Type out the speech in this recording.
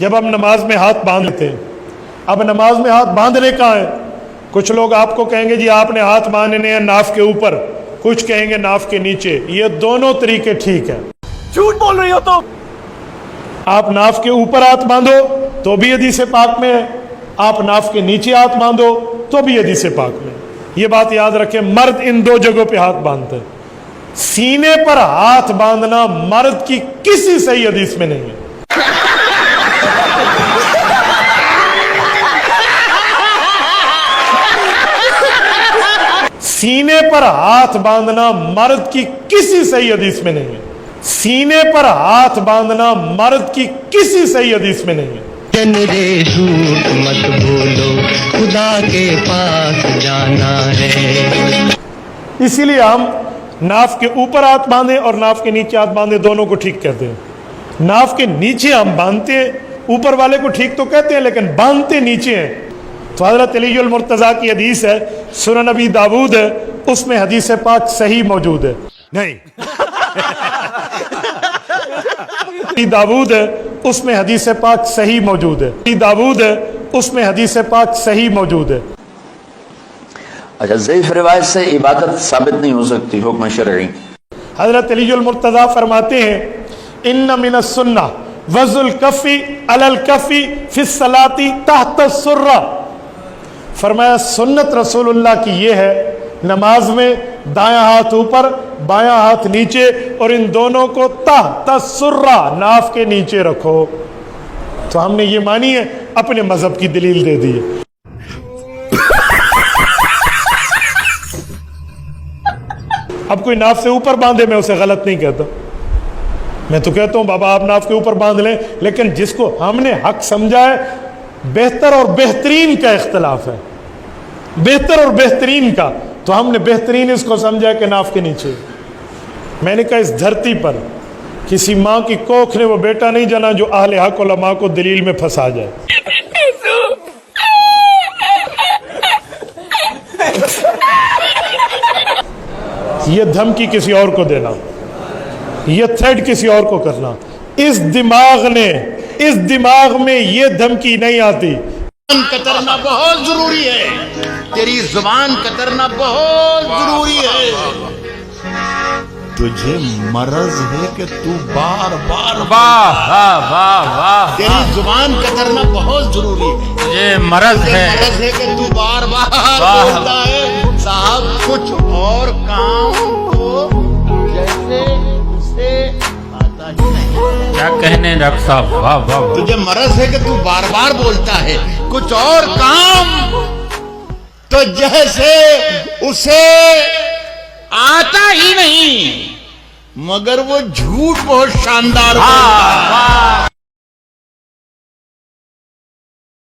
جب ہم نماز میں ہاتھ باندھ لیتے ہیں، اب نماز میں ہاتھ باندھنے کا ہے، کچھ لوگ آپ کو کہیں گے جی آپ نے ہاتھ باندھنے ہیں ناف کے اوپر، کچھ کہیں گے ناف کے نیچے، یہ دونوں طریقے ٹھیک ہیں۔ جھوٹ بول رہی ہو تم۔ آپ ناف کے اوپر ہاتھ باندھو تو بھی حدیث پاک میں ہے، آپ ناف کے نیچے ہاتھ باندھو تو بھی حدیث پاک میں ہے۔ یہ بات یاد رکھیں، مرد ان دو جگہوں پہ ہاتھ باندھتے ہیں۔ سینے پر ہاتھ باندھنا مرد کی کسی صحیح حدیث میں نہیں ہے۔ سینے پر ہاتھ باندھنا مرد کی کسی صحیح حدیث میں نہیں ہے۔ سینے پر ہاتھ باندھنا مرد کی کسی صحیح حدیث میں نہیں ہے۔ رے جھوٹ مت بولو، خدا کے پاس جانا ہے۔ اسی لیے ہم ناف کے اوپر ہاتھ باندھیں اور ناف کے نیچے ہاتھ باندھیں، دونوں کو ٹھیک کہتے ہیں۔ ناف کے نیچے ہم باندھتے ہیں، اوپر والے کو ٹھیک تو کہتے ہیں لیکن باندھتے نیچے ہیں۔ تو حضرت علی المرتضیٰ کی حدیث ہے، سنن نبی داود ہے، اس میں حدیث پاک صحیح موجود ہے۔ نہیں داود ہے، اس میں حدیث پاک صحیح موجود ہے۔ داود ہے، اس میں حدیث پاک صحیح موجود ہے۔ اچھا، ضعیف روایت سے عبادت ثابت نہیں ہو سکتی حکم شرعی۔ حضرت علی المرتضیٰ فرماتے ہیں ان من السنہ وضع الکف علی الکف فی الصلاۃ تحت السرہ، فرمایا سنت رسول اللہ کی یہ ہے نماز میں دایاں ہاتھ اوپر بایاں ہاتھ نیچے، اور ان دونوں کو تحت السرہ ناف کے نیچے رکھو۔ تو ہم نے یہ مانی ہے، اپنے مذہب کی دلیل دے دی ہے۔ اب کوئی ناف سے اوپر باندھے میں اسے غلط نہیں کہتا، میں تو کہتا ہوں بابا آپ ناف کے اوپر باندھ لیں، لیکن جس کو ہم نے حق سمجھا ہے، بہتر اور بہترین کا اختلاف ہے، بہتر اور بہترین کا، تو ہم نے بہترین اس کو سمجھا کہ ناف کے نیچے۔ میں نے کہا اس دھرتی پر کسی ماں کی کوکھ نے وہ بیٹا نہیں جنا جو اہل حق علماء کو دلیل میں پھنسا جائے۔ یہ دھمکی کسی اور کو دینا، یہ تھریٹ کسی اور کو کرنا، اس دماغ میں یہ دھمکی نہیں آتی۔ کترنا بہت ضروری ہے، تیری زبان کترنا بہت ضروری ہے۔ تجھے مرض ہے کہ تو بار بار تیری زبان کترنا بہت ضروری ہے، یہ مرض ہے کہ تو بار بار بولتا ہے صاحب کچھ اور کام تو جیسے اسے آتا ہی نہیں۔ کیا کہنے ڈاکٹر صاحب، واہ واہ۔ تجھے مرض ہے کہ تو بار بار بولتا ہے کچھ اور کام تو جیسے اسے آتا ہی نہیں، مگر وہ جھوٹ بہت شاندار بولتا ہے۔